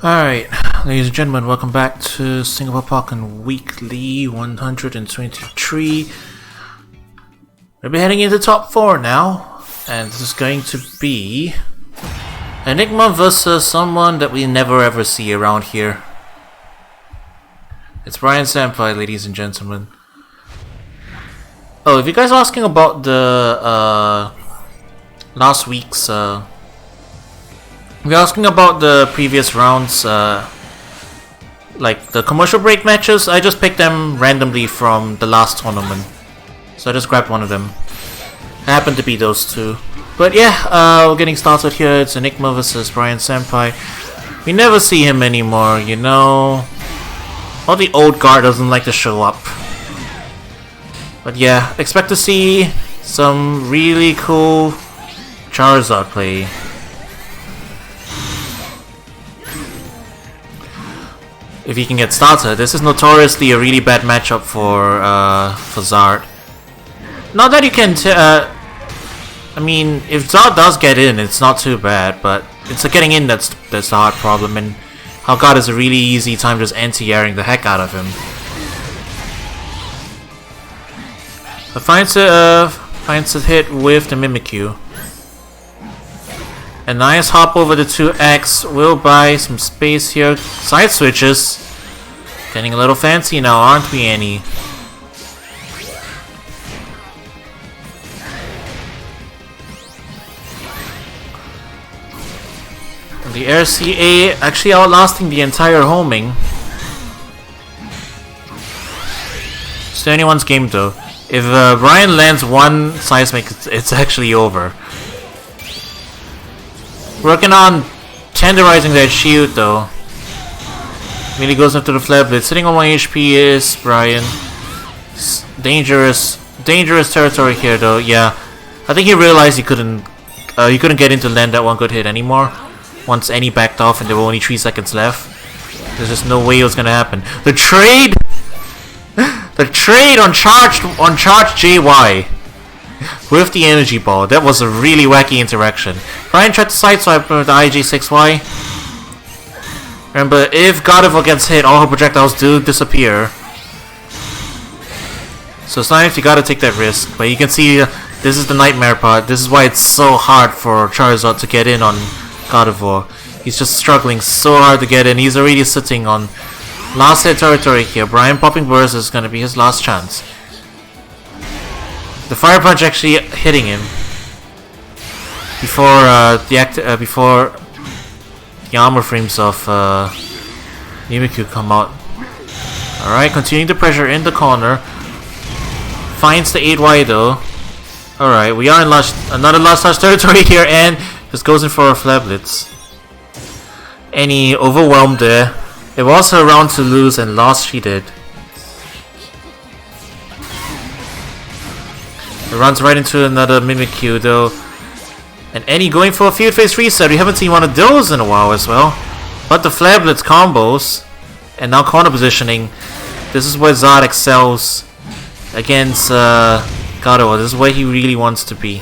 Alright, ladies and gentlemen, welcome back to Singapore Pokken Weekly 123. We'll be heading into top 4 now, and this is going to be Enigma versus someone that we never ever see around here. It's Brian Sempai, ladies and gentlemen. Oh, if you guys are asking about the last week's we're asking about the previous rounds, like the commercial break matches. I just picked them randomly from the last tournament, so I just grabbed one of them. It happened to be those two. But yeah, we're getting started here. It's Enigma versus Brian Sempai. We never see him anymore, you know. All the old guard doesn't like to show up. But yeah, expect to see some really cool Charizard play. If he can get started. This is notoriously a really bad matchup for Zard. Not that you can I mean, if Zard does get in, it's not too bad, but it's the getting in that's the hard problem, and Hangout is a really easy time just anti-airing the heck out of him. But finds a hit with the Mimikyu. A nice hop over the 2X will buy some space here. Side switches. Getting a little fancy now, aren't we, Annie? And the Air CA actually outlasting the entire homing. It's anyone's game though. If Brian lands one seismic, it's actually over. Working on tenderizing that shield though. Really goes into the flare blitz. Sitting on 1 HP is Brian. Dangerous territory here though. Yeah, I think he realized he couldn't get into land that one good hit anymore. Once Annie backed off and there were only 3 seconds left, there's just no way it was gonna happen. The trade, on charged JY. With the energy ball. That was a really wacky interaction. Brian tried to sideswipe with the IJ6Y. Remember, if Gardevoir gets hit, all her projectiles do disappear. So sometimes you gotta take that risk. But you can see, this is the nightmare part. This is why it's so hard for Charizard to get in on Gardevoir. He's just struggling so hard to get in. He's already sitting on last hit territory here. Brian popping Burst is gonna be his last chance. The Fire Punch actually hitting him before before the armor frames of Mimikyu come out. Alright, continuing the pressure in the corner. Finds the 8Y though. Alright, we are in another last touch territory here, and just goes in for a Flare Blitz. Annie overwhelmed there. It was her round to lose, and lost she did. It runs right into another Mimikyu though. And Annie going for a field phase reset. We haven't seen one of those in a while as well. But the Flare Blitz combos. And now corner positioning. This is where Zard excels against Gardevoir. This is where he really wants to be.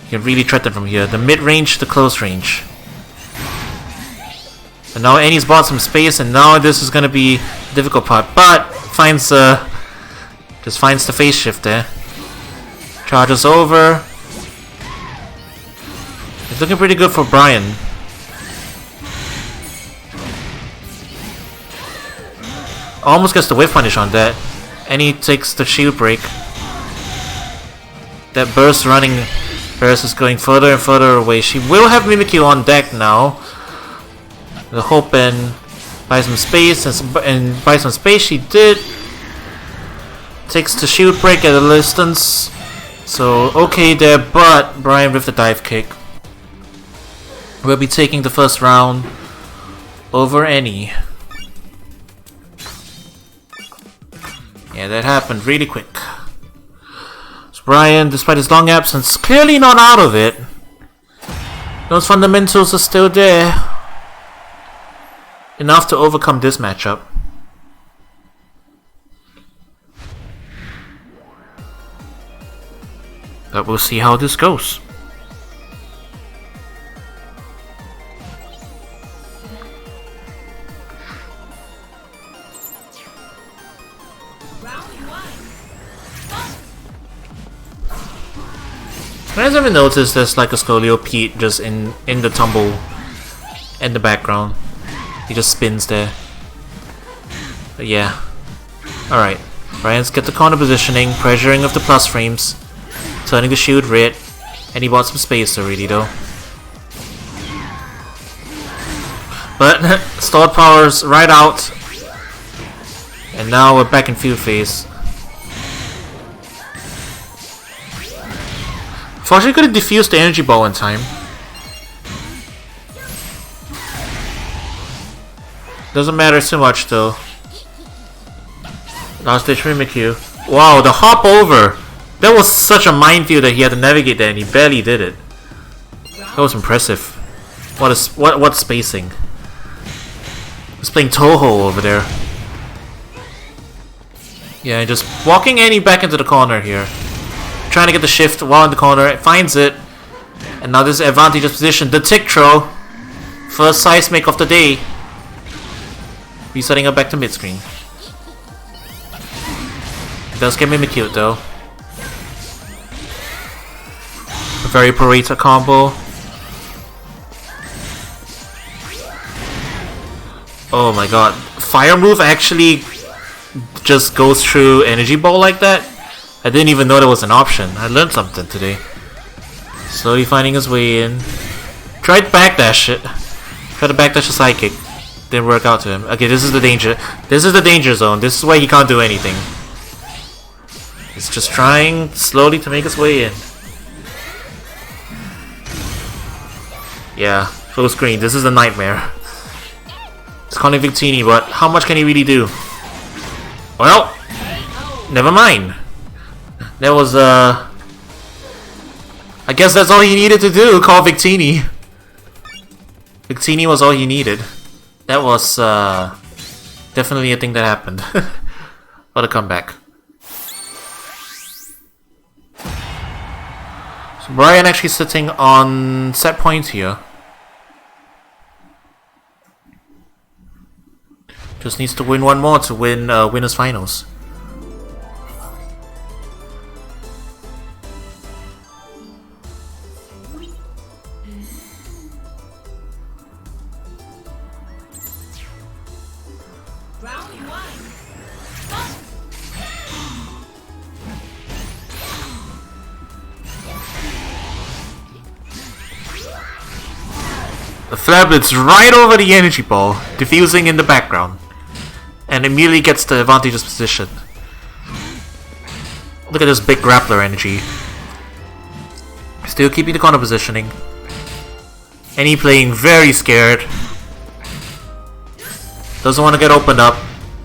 You can really threaten from here. The mid-range, the close range. And now Annie's bought some space, and now this is going to be the difficult part. But finds just finds the phase shift there. Charges over. It's looking pretty good for Brian. Almost gets the whiff punish on that. And he takes the shield break. That burst is going further and further away. She will have Mimikyu on deck now. The hope and buy some space, and buy some space she did. Takes the shield break at a distance. So, okay there, but Brian with the dive kick. We'll be taking the first round over Annie. Yeah, that happened really quick. So Brian, despite his long absence, clearly not out of it. Those fundamentals are still there. Enough to overcome this matchup. But we'll see how this goes. guys ever noticed there's like a Scolio Pete just in the tumble in the background? He just spins there. But yeah. Alright. Brian's get the corner positioning, pressuring of the plus frames, turning the shield red, and he bought some space already though. But stored powers right out. And now we're back in field phase. Fortunately, could have defused the energy ball in time. Doesn't matter too much though. Last stage Mimikyu. Wow, the hop over! That was such a minefield that he had to navigate that and he barely did it. That was impressive. What spacing. He's playing Toho over there. Yeah, just walking Annie back into the corner here. Trying to get the shift while in the corner. It finds it. And now this is advantageous position. The tick throw. First seismic of the day. Resetting up back to mid screen. Does get Mimikyu though. A very Parita combo. Oh my god. Fire move actually just goes through energy ball like that? I didn't even know that was an option. I learned something today. Slowly finding his way in. Tried to backdash it. Tried to backdash a sidekick. Didn't work out to him. Okay, this is the danger. This is the danger zone. This is why he can't do anything. He's just trying slowly to make his way in. Yeah, full screen. This is a nightmare. It's calling Victini, but how much can he really do? Well, never mind. That was, I guess that's all he needed to do, call Victini. Victini was all he needed. That was, definitely a thing that happened. What a comeback. So Brian actually sitting on set point here. Just needs to win one more to win winners finals. The Flablet's right over the energy ball, diffusing in the background. And immediately gets the advantageous position. Look at this big grappler energy. Still keeping the corner positioning. And he playing very scared. Doesn't want to get opened up.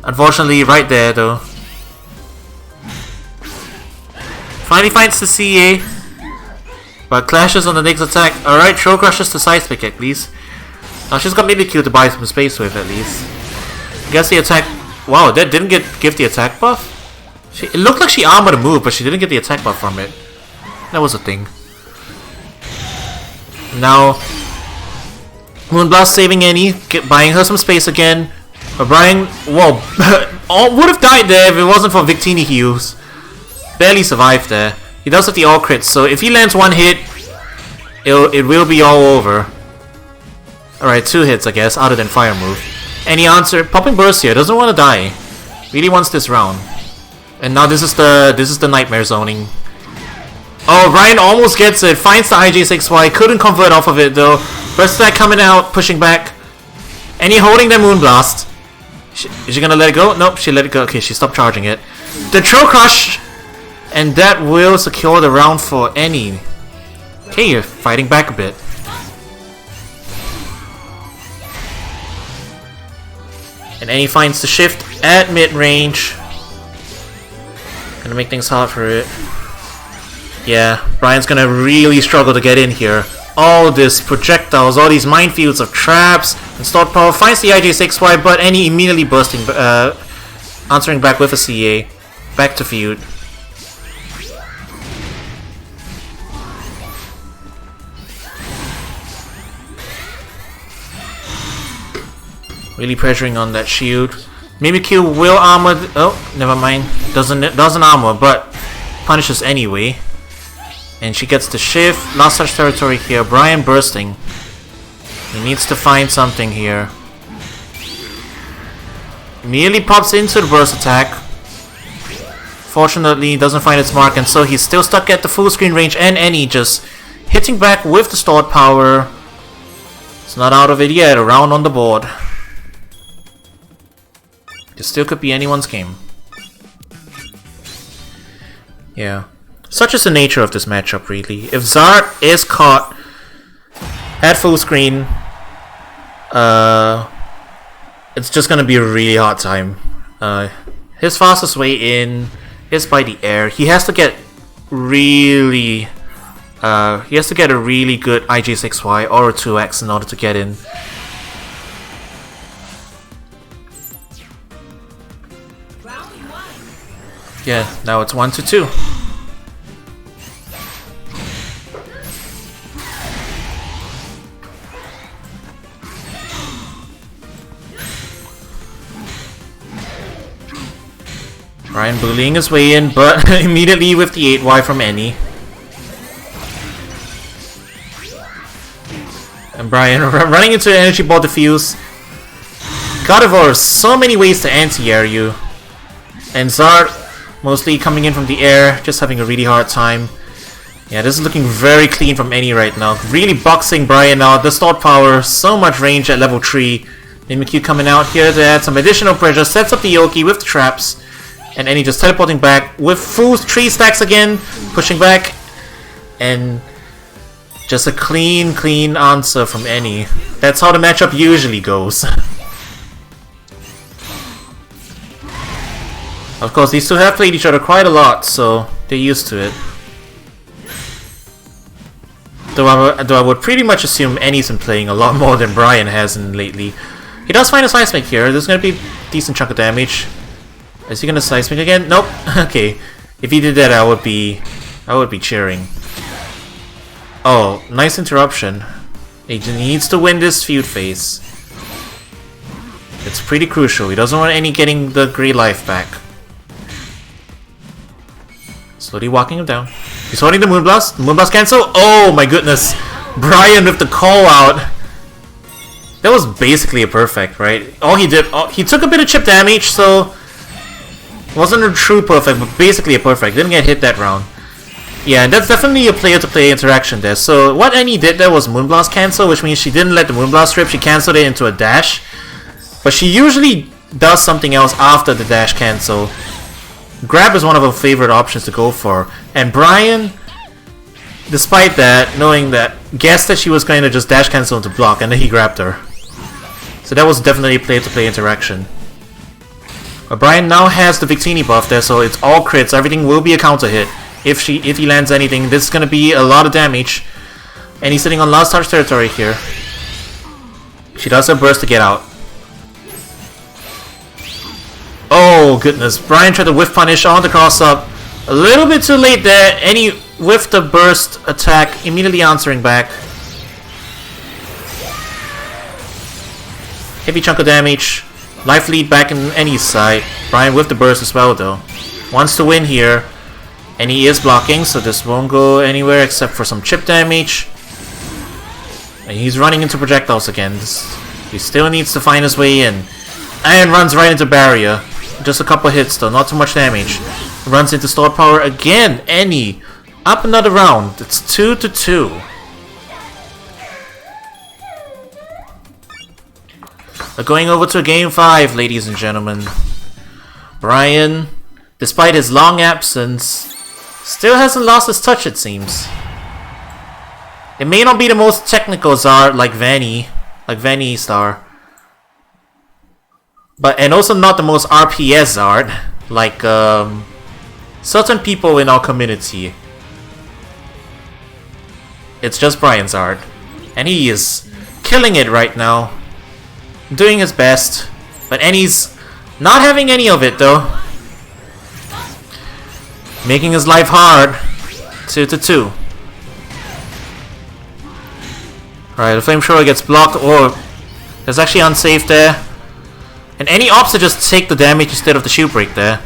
Unfortunately, right there though. Finally finds the CA. But clashes on the next attack. Alright, Throw crushes the side pick at least. Now she's got Mimikyu to buy some space with at least. Guess the attack. Wow, that didn't give the attack buff? It looked like she armored a move, but she didn't get the attack buff from it. That was a thing. Now, Moonblast saving Annie, buying her some space again. But Brian, whoa, would have died there if it wasn't for Victini heals. Barely survived there. He does have the all crits, so if he lands one hit, it will be all over. Alright, 2 hits I guess, other than fire move. And he answered, popping burst here, doesn't want to die. Really wants this round. And now this is the nightmare zoning. Oh, Ryan almost gets it, finds the IJ6Y, couldn't convert off of it though. Burst attack coming out, pushing back. And he holding the Moonblast. Is she gonna let it go? Nope, she let it go. Okay, she stopped charging it. The Throw Crush! And that will secure the round for Annie. Okay, you're fighting back a bit. And Annie finds the shift at mid-range. Gonna make things hard for it. Yeah, Brian's gonna really struggle to get in here. All this projectiles, all these minefields of traps, and stored power finds the IJ6Y, but Annie immediately bursting, answering back with a CA. Back to feud. Really pressuring on that shield. Mimikyu will armor. Oh, never mind. Doesn't armor, but punishes anyway. And she gets the shift. Last touch territory here. Brian bursting. He needs to find something here. Immediately pops into the burst attack. Fortunately, doesn't find its mark, and so he's still stuck at the full screen range, and Annie just hitting back with the stored power. It's not out of it yet. A round on the board. This still could be anyone's game. Yeah. Such is the nature of this matchup, really. If Zard is caught at full screen, it's just gonna be a really hard time. His fastest way in is by the air. He has to get really... he has to get a really good IJ6Y or a 2X in order to get in. Yeah, now it's 1-2. Brian bullying his way in, but immediately with the 8Y from Annie. And Brian running into an energy ball defuse. Gardevoir, so many ways to anti-air you. And Zard mostly coming in from the air, just having a really hard time. Yeah, this is looking very clean from Annie right now. Really boxing Brian out. The stored power, so much range at level 3. Mimikyu coming out here to add some additional pressure. Sets up the Yoki with the traps. And Annie just teleporting back with full 3 stacks again. Pushing back. And just a clean answer from Annie. That's how the matchup usually goes. Of course, these two have played each other quite a lot, so they're used to it. Though I would pretty much assume Annie's been playing a lot more than Brian has lately. He does find a Seismic here. There's going to be a decent chunk of damage. Is he going to Seismic again? Nope. Okay. If he did that, I would be cheering. Oh, nice interruption. He needs to win this feud phase. It's pretty crucial. He doesn't want any getting the grey life back. Slowly walking him down. He's holding the Moonblast. Moonblast cancel. Oh my goodness. Brian with the call out. That was basically a perfect, right? All he did, he took a bit of chip damage, so wasn't a true perfect, but basically a perfect. Didn't get hit that round. Yeah, that's definitely a player-to-player interaction there. So what Annie did there was Moonblast cancel, which means she didn't let the Moonblast rip, she cancelled it into a dash. But she usually does something else after the dash cancel. Grab is one of her favorite options to go for. And Brian, despite that, knowing that, guessed that she was going to just dash cancel into block, and then he grabbed her. So that was definitely a player-to-player interaction. But Brian now has the Victini buff there, so it's all crits. Everything will be a counter hit. If he lands anything, this is going to be a lot of damage. And he's sitting on last touch territory here. She does her burst to get out. Oh goodness, Brian tried to whiff punish on the cross up. A little bit too late there. Annie whiffed the burst attack, immediately answering back. Heavy chunk of damage. Life lead back in Annie's side. Brian with the burst as well though. Wants to win here. And he is blocking, so this won't go anywhere except for some chip damage. And he's running into projectiles again. He still needs to find his way in. And runs right into barrier. Just a couple hits though, not too much damage. Runs into stored power again. Annie up another round. It's 2-2. We're going over to game 5, ladies and gentlemen. Brian, despite his long absence, still hasn't lost his touch, it seems. It may not be the most technical Zard like Vanny Star. And also not the most RPS Zard, like certain people in our community. It's just Brian Zard. And he is killing it right now. Doing his best. But Annie's not having any of it though. Making his life hard. 2-2. Alright, the flamethrower gets blocked. Oh, it's actually unsafe there. And Annie opts to just take the damage instead of the shield break there.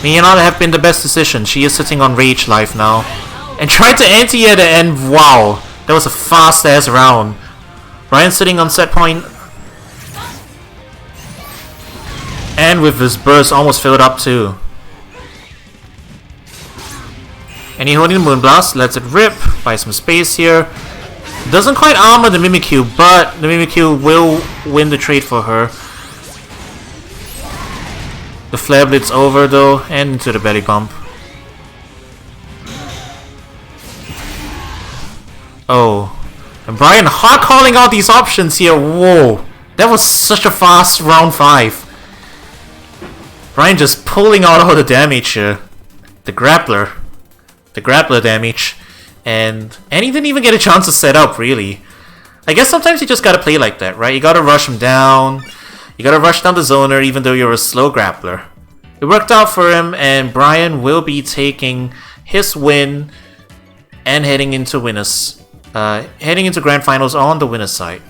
May not have been the best decision. She is sitting on Rage Life now. And tried to anti at the end. Wow. That was a fast ass round. Brian sitting on set point. And with his burst almost filled up too. And he holding the Moonblast. Lets it rip. Buy some space here. Doesn't quite armor the Mimikyu, but the Mimikyu will win the trade for her. The Flare Blitz over though, and into the belly bump. Oh. And Brian hard calling out these options here. Whoa. That was such a fast round 5. Brian just pulling out all the damage here. The grappler. The grappler damage. And he didn't even get a chance to set up, really. I guess sometimes you just gotta play like that, right? You gotta rush him down. You gotta rush down the zoner even though you're a slow grappler. It worked out for him, and Brian will be taking his win and heading into winners. Heading into grand finals on the winner's side.